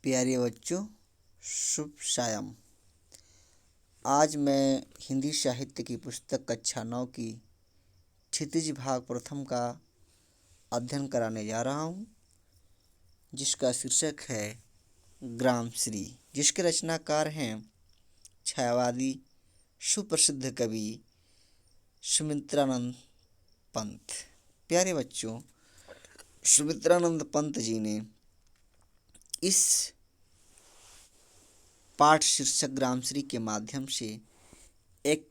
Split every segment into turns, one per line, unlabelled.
प्यारे बच्चों, शुभ सायं। आज मैं हिंदी साहित्य की पुस्तक कक्षा 9 की क्षितिज भाग प्रथम का अध्ययन कराने जा रहा हूँ, जिसका शीर्षक है ग्रामश्री, जिसके रचनाकार हैं छायावादी सुप्रसिद्ध कवि सुमित्रानंद पंत। प्यारे बच्चों, सुमित्रानंद पंत जी ने इस पाठ शीर्षक ग्रामश्री के माध्यम से एक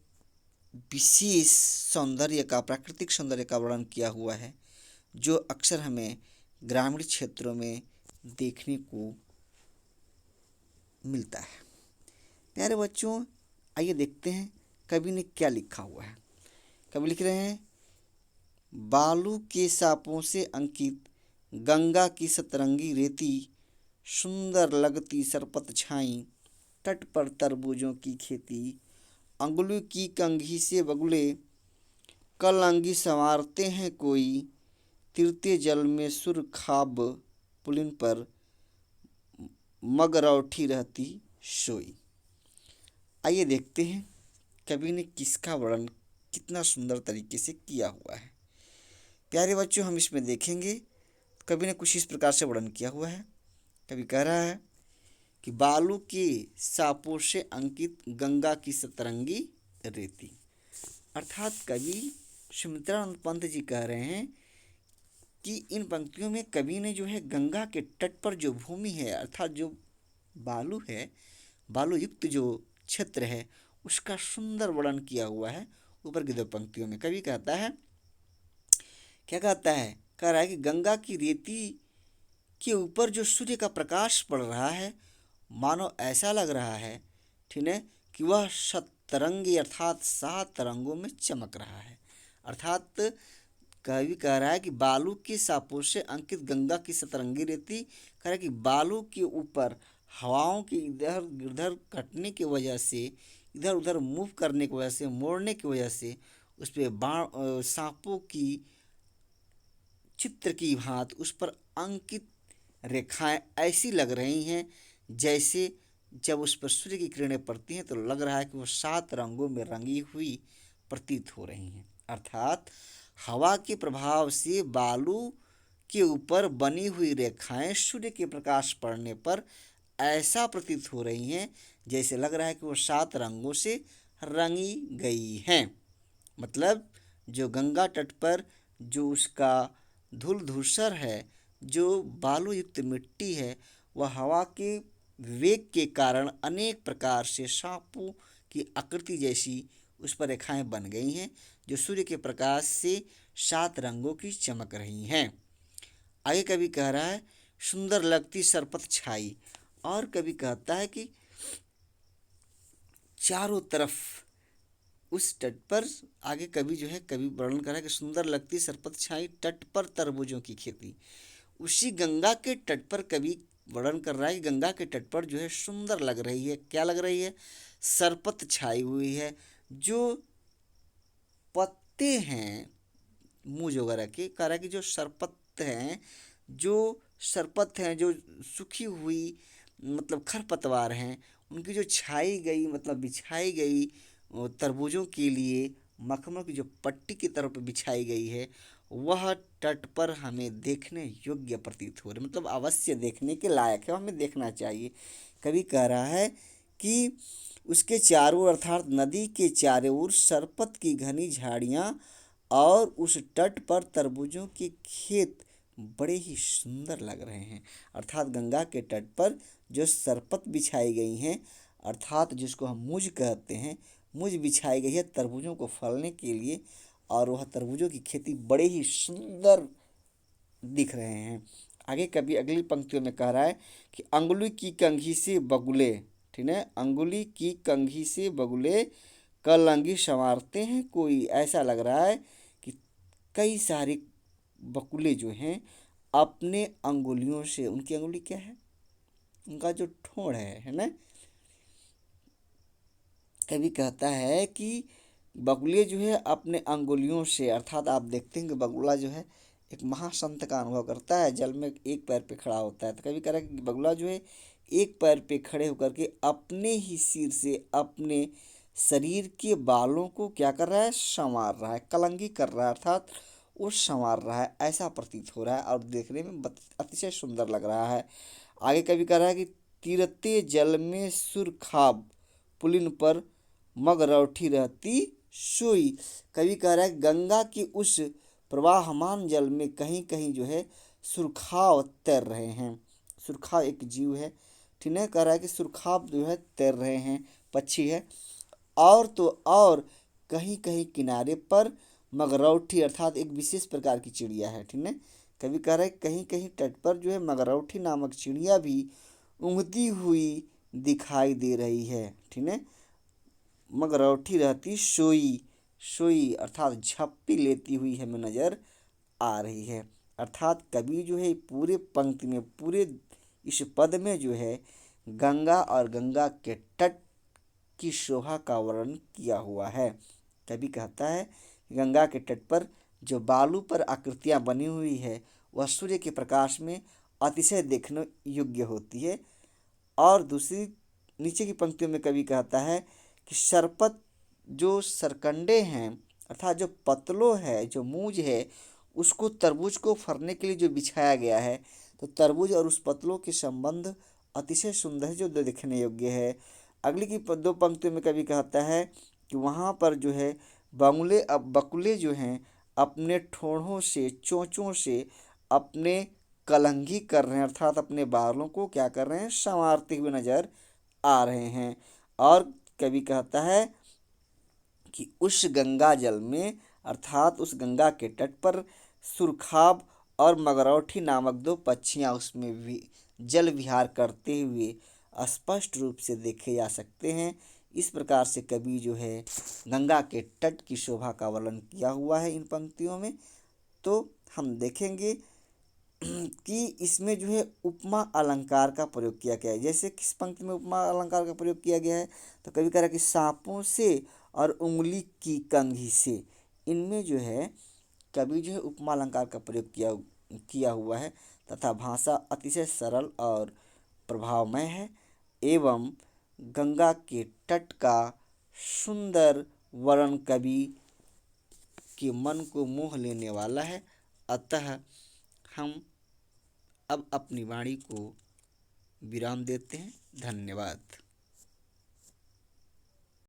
विशेष सौंदर्य का, प्राकृतिक सौंदर्य का वर्णन किया हुआ है, जो अक्सर हमें ग्रामीण क्षेत्रों में देखने को मिलता है। प्यारे बच्चों, आइए देखते हैं कवि ने क्या लिखा हुआ है। कवि लिख रहे हैं, बालू के सापों से अंकित गंगा की सतरंगी रेती, सुंदर लगती सरपत छाई, तट पर तरबूजों की खेती, अंगुली की कंघी से बगुले कल अंगी संवारते हैं कोई, तिरते जल में सुर खाब पुलिन पर मगरौठी रहती सोई। आइए देखते हैं कवि ने किसका वर्णन कितना सुंदर तरीके से किया हुआ है। प्यारे बच्चों, हम इसमें देखेंगे कवि ने कुछ इस प्रकार से वर्णन किया हुआ है। कवि कह रहा है कि बालू के सापों से अंकित गंगा की सतरंगी रेती, अर्थात कवि सुमित्रानंद पंत जी कह रहे हैं कि इन पंक्तियों में कवि ने जो है गंगा के तट पर जो भूमि है, अर्थात जो बालू है, बालू युक्त जो क्षेत्र है, उसका सुंदर वर्णन किया हुआ है। ऊपर की दो पंक्तियों में कवि कहता है, क्या कहता है, कह रहा है कि गंगा की रेती के ऊपर जो सूर्य का प्रकाश पड़ रहा है, मानो ऐसा लग रहा है, ठीक है, कि वह सतरंगी अर्थात 7 रंगों में चमक रहा है। अर्थात कवि कह रहा है कि बालू के सापों से अंकित गंगा की सतरंगी रेती, कह रहा है कि बालू के ऊपर हवाओं के इधर उधर कटने की वजह से, इधर उधर मूव करने की वजह से, मोड़ने की वजह से उस पर सांपों की चित्र की भांति उस पर अंकित रेखाएं ऐसी लग रही हैं जैसे जब उस पर सूर्य की किरणें पड़ती हैं तो लग रहा है कि वो 7 रंगों में रंगी हुई प्रतीत हो रही हैं। अर्थात हवा के प्रभाव से बालू के ऊपर बनी हुई रेखाएं सूर्य के प्रकाश पड़ने पर ऐसा प्रतीत हो रही हैं जैसे लग रहा है कि वो 7 रंगों से रंगी गई हैं। मतलब जो गंगा तट पर जो उसका धूल धूसर है, जो बालू युक्त मिट्टी है, वह हवा के वेग के कारण अनेक प्रकार से सांपों की आकृति जैसी उस पर रेखाएं बन गई हैं, जो सूर्य के प्रकाश से 7 रंगों की चमक रही हैं। आगे कवि कह रहा है, सुंदर लगती सरपत छाई, और कवि कहता है कि चारों तरफ उस तट पर, आगे कवि जो है कवि वर्णन कर रहा है कि सुंदर लगती सरपत छाई, तट पर तरबूजों की खेती। उसी गंगा के तट पर कवि वर्णन कर रहा है कि गंगा के तट पर जो है सुंदर लग रही है। क्या लग रही है? सरपत छाई हुई है। जो पत्ते हैं मूज वगैरह के, कह रहा है कि जो सरपत हैं, जो सरपत हैं, जो सूखी हुई मतलब खरपतवार हैं, उनकी जो छाई गई मतलब बिछाई गई तरबूजों के लिए मखमल की जो पट्टी की तरफ बिछाई गई है, वह तट पर हमें देखने योग्य प्रतीत हो रही, मतलब अवश्य देखने के लायक है, हमें देखना चाहिए। कवि कह रहा है कि उसके चारों ओर अर्थात नदी के चारों ओर सरपत की घनी झाड़ियाँ और उस तट पर तरबूजों के खेत बड़े ही सुंदर लग रहे हैं। अर्थात गंगा के तट पर जो सरपत बिछाई गई हैं, अर्थात जिसको हम मूज कहते हैं, मूज बिछाई गई है तरबूजों को फलने के लिए, और वह तरबूजों की खेती बड़े ही सुंदर दिख रहे हैं। आगे कभी अगली पंक्तियों में कह रहा है कि अंगुली की कंघी से बगुले, ठीक है, अंगुली की कंघी से बगुले कल अंगी संवारते हैं कोई, ऐसा लग रहा है कि कई सारे बकुले जो हैं अपने अंगुलियों से, उनकी अंगुली क्या है, उनका जो ठोड़ है ना, कवि कहता है कि बगुले जो है अपने अंगुलियों से, अर्थात आप देखते हैं कि बगुला जो है एक महासंत का अनुभव करता है, जल में एक पैर पे खड़ा होता है, तो कवि कह रहा है कि बगुला जो है एक पैर पे खड़े होकर के अपने ही सिर से अपने शरीर के बालों को क्या कर रहा है, संवार रहा है, कलंगी कर रहा है, अर्थात वो संवार रहा है, ऐसा प्रतीत हो रहा है और देखने में अतिशय सुंदर लग रहा है। आगे कवि कह रहा है कि तीरते जल में सुरखाब, पुलिन पर मगरौठी रहती सोई। कवि कह रहा है गंगा की उस प्रवाहमान जल में कहीं कहीं जो है सुरखाव तैर रहे हैं। सुरखाव एक जीव है, ठीक है, कह रहा है कि सुरखाव जो है तैर रहे हैं, पक्षी है। और तो और कहीं कहीं किनारे पर मगरौठी अर्थात एक विशेष प्रकार की चिड़िया है, ठीक है। कभी कह रहा है कहीं कहीं तट पर जो है मगरौठी नामक चिड़िया भी ऊँघती हुई दिखाई दे रही है, ठीक है। मगरौठी रहती सोई, सोई अर्थात झप्पी लेती हुई हमें नजर आ रही है। अर्थात कवि जो है पूरे पंक्ति में, पूरे इस पद में जो है गंगा और गंगा के तट की शोभा का वर्णन किया हुआ है। कवि कहता है गंगा के तट पर जो बालू पर आकृतियां बनी हुई है वह सूर्य के प्रकाश में अतिशय देखने योग्य होती है। और दूसरी नीचे की पंक्तियों में कवि कहता है कि सरपत जो सरकंडे हैं अर्थात जो पतलो है, जो मूंज है, उसको तरबूज को फरने के लिए जो बिछाया गया है, तो तरबूज और उस पतलों के संबंध अतिशय सुंदर जो देखने योग्य है। अगली की दो पंक्तियों में कवि कहता है कि वहाँ पर जो है बकुले जो हैं अपने ठोड़ों से, चोंचों से अपने कलंगी कर रहे हैं, अर्थात अपने बालों को क्या कर रहे हैं, संवारते हुए नजर आ रहे हैं। और कवि कहता है कि उस गंगा जल में अर्थात उस गंगा के तट पर सुरखाब और मगरौठी नामक दो पक्षियां उसमें भी जल विहार करते हुए स्पष्ट रूप से देखे जा सकते हैं। इस प्रकार से कवि जो है गंगा के तट की शोभा का वर्णन किया हुआ है इन पंक्तियों में। तो हम देखेंगे कि इसमें जो है उपमा अलंकार का प्रयोग किया गया है। जैसे किस पंक्ति में उपमा अलंकार का प्रयोग किया गया है, तो कवि कह रहा है कि सांपों से और उंगली की कंघी से, इनमें जो है कवि जो है उपमा अलंकार का प्रयोग किया हुआ है तथा भाषा अतिशय सरल और प्रभावमय है एवं गंगा के तट का सुंदर वर्णन कवि के मन को मोह लेने वाला है। अतः हम अब अपनी वाणी को विराम देते हैं। धन्यवाद।